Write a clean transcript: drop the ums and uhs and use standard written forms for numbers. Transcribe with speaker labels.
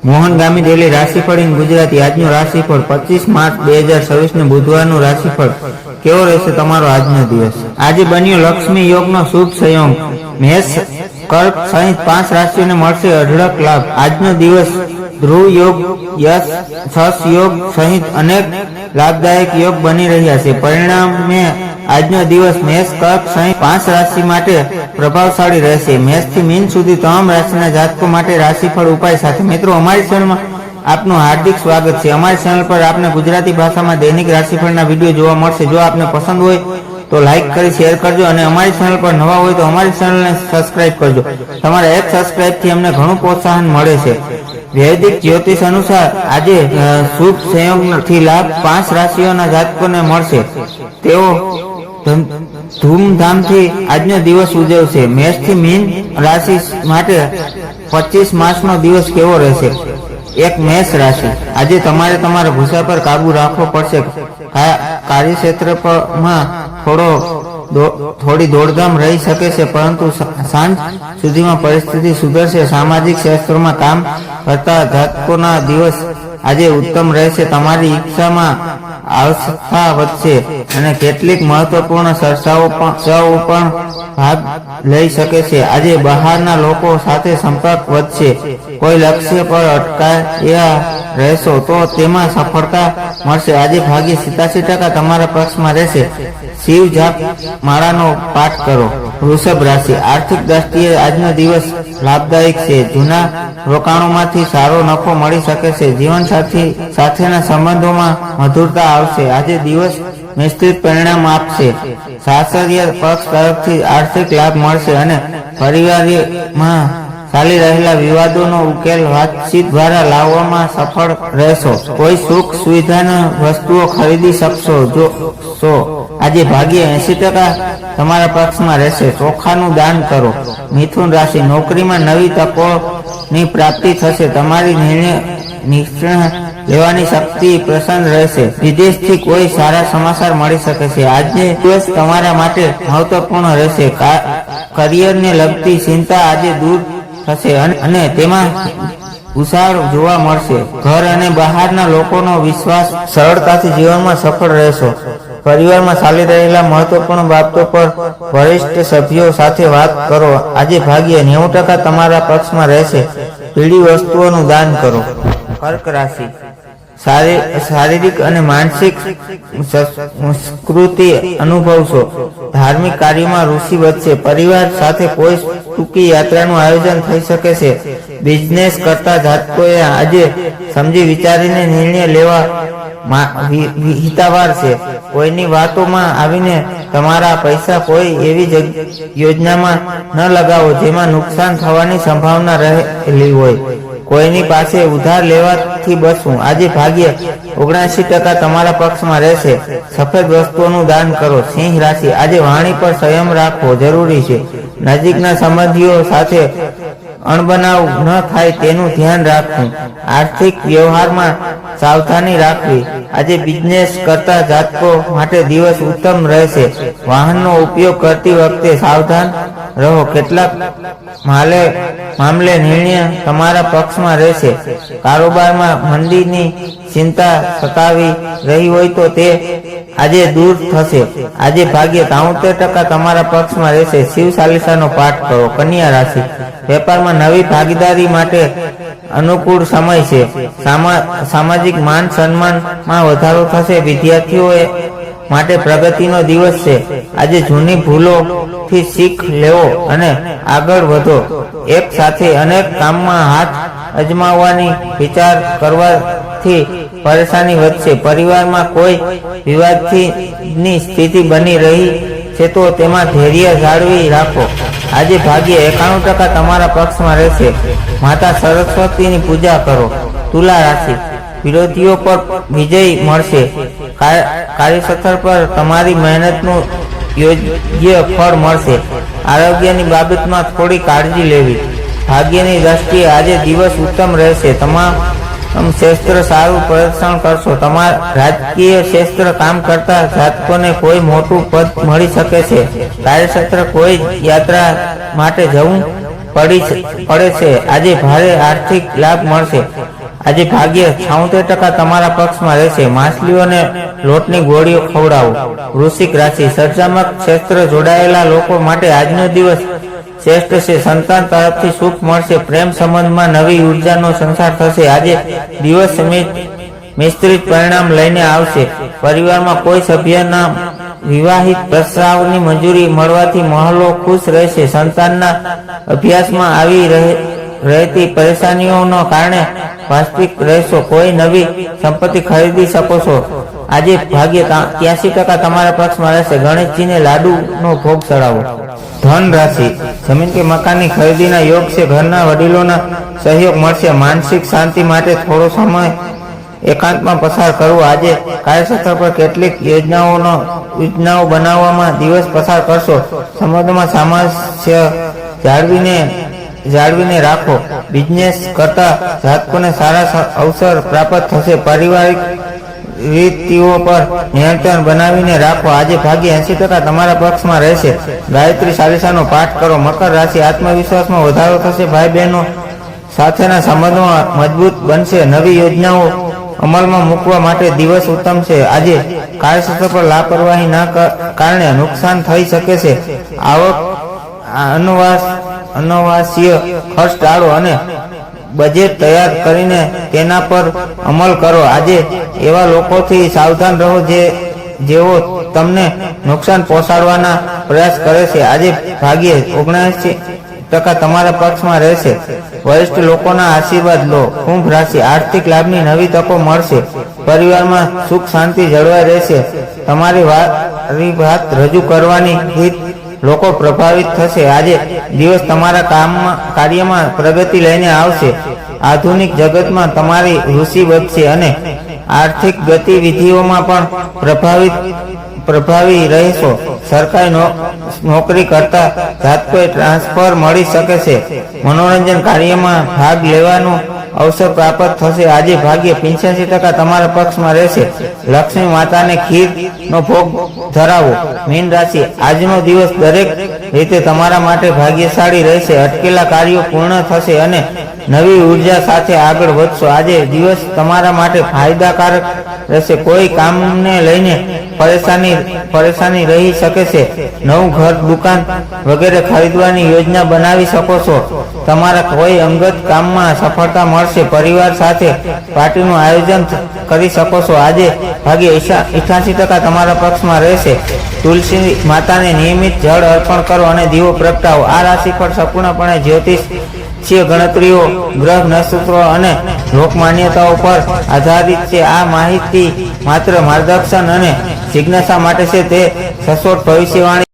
Speaker 1: મોહન ગામી daily રાશિફળ in Gujarati. આજનું રાશિફળ 25 માર્ચ 2026 ને બુધવારનું રાશિફળ કેવો રહેશે તમારો આજનો દિવસ। આજે બન્યો લક્ષ્મી યોગનો શુભ સંયોગ। મેષ કર્ક સહિત 5 રાશિઓને મળશે અઢળક લાભ। આજનો દિવસ ધ્રુવ યોગ, યશ યોગ સહિત અનેક લાભદાયક યોગ બની રહ્યા છે। પરિણામે આજનો દિવસ મેષ કર્ક સહિત 5 રાશિ માટે પ્રભાવશાળી રહેશે। મેષ થી મીન સુધી તમામ રાશિના જાતકો માટે રાશિફળ ઉપાય સાથે। મિત્રો, અમારી ચેનલમાં આપનું હાર્દિક સ્વાગત છે। અમારી ચેનલ પર આપને ગુજરાતી ભાષામાં દૈનિક રાશિફળના વિડીયો જોવા મળશે। જો આપને પસંદ હોય તો લાઈક કરી શેર કરજો અને અમારી ચેનલ પર નવા હોય તો અમારી ચેનલને સબસ્ક્રાઇબ કરજો। તમારા એક સબસ્ક્રાઇબથી અમને ઘણું પ્રોત્સાહન મળે છે। વૈદિક જ્યોતિષ અનુસાર આજે શુભ સંયોગથી લાભ 5 રાશિઓના જાતકોને મળશે। તેઓ ધૂમધામથી આજનો દિવસ ઉજવશે। મેષ થી મીન રાશિ માટે 25 માર્ચનો દિવસ કેવો રહેશે? એક મેષ રાશિ, આજે તમારે તમારા ગુસ્સા પર કાબુ રાખવો પડશે। કાર્યક્ષેત્રમાં થોડી દોડધામ રહી શકે છે, પરંતુ સાંજ સુધીમાં પરિસ્થિતિ સુધરશે। સામાજિક ક્ષેત્રમાં કામ કરતા જાતકોના દિવસ આજે ઉત્તમ રહેશે। તમારી ઈચ્છામાં આસ્થા વધશે અને કેટલીક મહત્વપૂર્ણ ચર્ચાઓ પણ ભાગ લઈ શકે છે। આજે બહારના લોકો સાથે સંપર્ક વધશે। કોઈ લક્ષ્ય પર અટકાયા રહેશો તો તેમાં સફળતા મળશે। આજે ભાગ્ય 87% તમારા પક્ષમાં રહેશે। શિવ જાપ માળાનો પાઠ કરો। વૃષભ રાશિ, આર્થિક દ્રષ્ટિએ આજનો દિવસ લાભદાયક છે। જૂના રોકાણોમાંથી સારો નફો મળી શકે છે। જીવનસાથી સાથેના સંબંધોમાં મધુરતા આવશે। આજે દિવસ નિશ્ચિત પરિણામ આપશે। સાસરિયા પક્ષ તરફથી આર્થિક લાભ મળશે અને પરિવારમાં ચાલી રહેલા વિવાદોનો ઉકેલ વાતચીત દ્વારા લાવવામાં સફળ રહેશો। કોઈ સુખ સુવિધાની વસ્તુઓ ખરીદી શકશો। આજે ભાગ્ય 80% તમારા પક્ષમાં રહેશે। ચોખાનું દાન કરો। મિથુન રાશિ, નોકરીમાં નવી તકોની પ્રાપ્તિ થશે। તમારી નિર્ણય લેવાની શક્તિ પ્રસન્ન રહેશે। વિદેશથી કોઈ સારા સમાચાર મળી શકે છે। આજે દિવસ તમારા માટે મહત્વપૂર્ણ રહેશે। કરિયરને લગતી ચિંતા આજે દૂર થશે અને તેમાં ઉછાળ જોવા મળશે। ઘર અને બહારના લોકોનો વિશ્વાસ સરળતાથી જીવનમાં સફળ રહેશો। પરિવારમાં ચાલી રહેલા મહત્વપૂર્ણ બાબતો પર વરિષ્ઠ સભ્યો સાથે વાત કરો। આજે ભાગ્ય 90% તમારા પક્ષમાં રહેશે। પીળી વસ્તુઓનું દાન કરો। કર્ક રાશિ, શારીરિક અને માનસિક સંસ્કૃતિ અનુભવશો। ધાર્મિક કાર્યોમાં રુચિ વધશે। પરિવાર સાથે કોઈ ટૂંકી યાત્રાનું આયોજન થઈ શકે છે। બિઝનેસ કરતા જાતકોએ આજે સમજી વિચારીને નિર્ણય લેવા હિતાવહ છે। કોઈની વાતોમાં આવીને તમારા પૈસા કોઈ એવી યોજનામાં ન લગાવો જેમાં નુકસાન થવાની સંભાવના રહેલી હોય। કોઈની પાસે ઉધાર લેવાથી બચવું। આજે ભાગ્ય 79% તમારા પક્ષમાં રહેશે। સફેદ વસ્તુઓનું દાન કરો। સિંહ રાશિ, આજે વાણી પર સંયમ રાખવો જરૂરી છે। નજીકના સંબંધીઓ સાથે અણબનાવ ન થાય તેનું ધ્યાન રાખવું। આર્થિક વ્યવહારમાં સાવધાની રાખવી। આજે બિઝનેસ કરતા જાતકો માટે દિવસ ઉત્તમ રહેશે। વાહનનો ઉપયોગ કરતી વખતે સાવધાન રહો। કેટલાક મામલે નિર્ણય તમારા પક્ષમાં રહેશે। કારોબારમાં મંદીની ચિંતા સતાવી રહી હોય તો તે આજે દૂર થશે। આજે ભાગ્ય 73% તમારા પક્ષમાં રહેશે। શિવ ચાલીસાનો પાઠ કરો। કન્યા રાશિ, વેપારમાં નવી ભાગીદારી માટે અનુકૂળ સમય છે। સામાજિક માન સન્માનમાં વધારો થશે। વિદ્યાર્થીઓ માટે પ્રગતિનો દિવસ છે। આજે જૂની ભૂલોથી શીખ લેવો અને આગળ વધો। એક સાથે અનેક કામમાં હાથ અજમાવવાની વિચાર કરવાથી પરેશાની વધશે। પરિવારમાં કોઈ વિવાદની સ્થિતિ બની રહી છે તો તેમાં ધૈર્ય જાળવી રાખો। આજે ભાગ્ય 91% તમારા પક્ષમાં રહેશે। માતા સરસ્વતીની પૂજા કરો। તુલા રાશિ, વિરોધીઓ પર વિજય મળશે। કાર્યસ્થળ પર તમારી મહેનતનું યોગ્ય ફળ મળશે। આરોગ્યની બાબતમાં થોડી કાળજી લેવી। ભાગ્યની દ્રષ્ટિએ આજે દિવસ ઉત્તમ રહેશે। તમામ ક્ષેત્ર સારું પ્રદર્શન કરશો। તમારા રાજકીય ક્ષેત્ર કામ કરતા જાતકોને કોઈ મોટું પદ મળી શકે છે। કાર્યક્ષેત્ર કોઈ યાત્રા માટે જવું પડે છે. આજે ભારે આર્થિક લાભ મળશે. આજે ભાગ્ય 76% તમારા પક્ષમાં રહેશે. માછલીઓને લોટની ગોળીઓ ખવડાવો. વૃશ્ચિક રાશિ, સર્જનાત્મક ક્ષેત્ર જોડાયેલા લોકો માટે આજનો દિવસ શ્રેષ્ઠ છે. સંતાન તરફથી સુખ મળશે. પ્રેમ સંબંધમાં નવી ઉર્જાનો સંચાર થશે. આજે દિવસ મિશ્રિત પરિણામ લઈને આવશે. પરિવારમાં કોઈ સભ્યના વિવાહિત પ્રસ્તાવની મંજૂરી મળવાથી મહલ્લો ખુશ રહેશે. સંતાનના અભ્યાસમાં આવી રહેતી પરેશાનીઓના કારણે વાસ્તવિક રહેશો. કોઈ નવી સંપત્તિ ખરીદી શકો છો. આજે ભાગ્ય 83% તમારા પક્ષમાં રહેશે. ગણેશજીને લાડુનો ભોગ ચડાવો. ધન રાશિ, જમીન કે મકાનની ખરીદીના યોગ છે. ઘરના વડીલોના સહયોગ મળશે. માનસિક શાંતિ માટે થોડો સમય એકાંતમાં પસાર કરવો. આજે કાર્યક્ષેત્ર પર કેટલીક યોજનાઓ બનાવવામાં દિવસ પસાર કરશો. સંબંધોમાં સામંજસ્ય જાળવીને રાખો. બિઝનેસ કરતા જાતકોને સારા અવસર પ્રાપ્ત થશે. પારિવારિક રીતિઓ પર નિયંત્રણ બનાવીને રાખો. આજે ભાગ્ય 80% તમારા પક્ષમાં રહેશે. ગાયત્રી ચાલીસાનો પાઠ કરો. મકર રાશિ, આત્મવિશ્વાસમાં વધારો થશે. ભાઈ બહેનો સાથેના સંબંધો મજબૂત બનશે. નવી યોજનાઓ અમલમાં મૂકવા માટે દિવસ ઉત્તમ છે. આજે કાર્યક્ષેત્ર પર લાપરવાહીના કારણે નુકસાન થઈ શકે છે. અનાવશ્યક ખર્ચ ટાળો અને બજેટ તૈયાર કરીને તેના પર અમલ કરો. આજે એવા લોકોથી સાવધાન રહો જેઓ તમને નુકસાન પહોંચાડવાના પ્રયાસ કરે છે. આજે ભાગ્યે 79% તમારા પક્ષમાં રહેશે. વરિષ્ઠ લોકોના આશીર્વાદ લો. કુંભ રાશિ, આર્થિક લાભની નવી તકો મળશે. પરિવારમાં સુખ શાંતિ જળવાઈ રહેશે. તમારી વાત રજૂ કરવાની રીત લોકો પ્રભાવિત થશે. આજે દિવસ તમારા કાર્યમાં પ્રગતિ લઈને આવશે. આધુનિક જગતમાં તમારી રુચિ વધશે અને આર્થિક ગતિવિધિઓમાં પણ પ્રભાવી રહેશો. સરકારી નોકરી કરતા જાતકોએ ટ્રાન્સફર મળી શકે છે. મનોરંજન કાર્યમાં ભાગ લેવાનો અવસર પ્રાપ્ત થશે. આજે ભાગ્ય 85% તમારા પક્ષમાં રહેશે. લક્ષ્મી માતાને ખીરનો ભોગ ધરાવો. મીન રાશિ, આજનો દિવસ દરેક રીતે તમારા માટે ભાગ્યશાળી રહેશે. અટકેલા કાર્યો પૂર્ણ થશે અને નવી ઉર્જા સાથે આગળ વધશો. આજે દિવસ તમારા માટે ફાયદાકારક રહેશે. કોઈ કામને લઈને પરેશાની રહી શકે છે. નવું ઘર, દુકાન વગેરે ખરીદવાની યોજના બનાવી શકો છો. તમારા કોઈ અંગત કામમાં સફળતા મળશે. પરિવાર સાથે પાર્ટીનું આયોજન કરી શકો છો. આજે ભાગ્ય 88% તમારા પક્ષમાં રહેશે. તુલસી માતાને નિયમિત જળ અર્પણ કરો અને દીવો પ્રગટાવો. આ રાશિફળ સંપૂર્ણપણે જ્યોતિષીય ગણતરીઓ, ગ્રહ નક્ષત્રો અને લોકમાન્યતાઓ પર આધારિત છે. આ માહિતી માત્ર માર્ગદર્શન અને જિજ્ઞાસા માટે છે. તે સચોટ ભવિષ્યવાણી